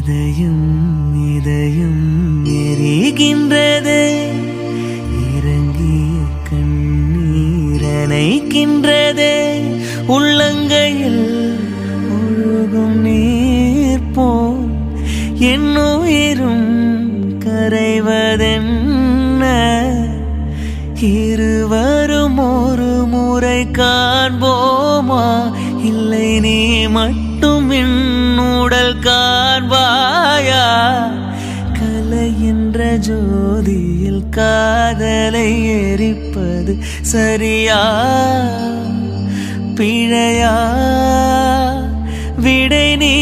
இதயம் எரிகின்றதே, இறங்கிய கண்ணீர் அணைக்கின்றதே, உள்ளங்கையில் ஒழுகும் நீர் போல் என் உயிரும் கரைவதென்ன. இருவரும் ஒரு முறை காண்போமா, இல்லை நீ மட்டும் என் உடல் காண்பாயா? கலை என்ற ஜோதியில் காதலை எரிப்பது சரியா பிழையா? விடை நீ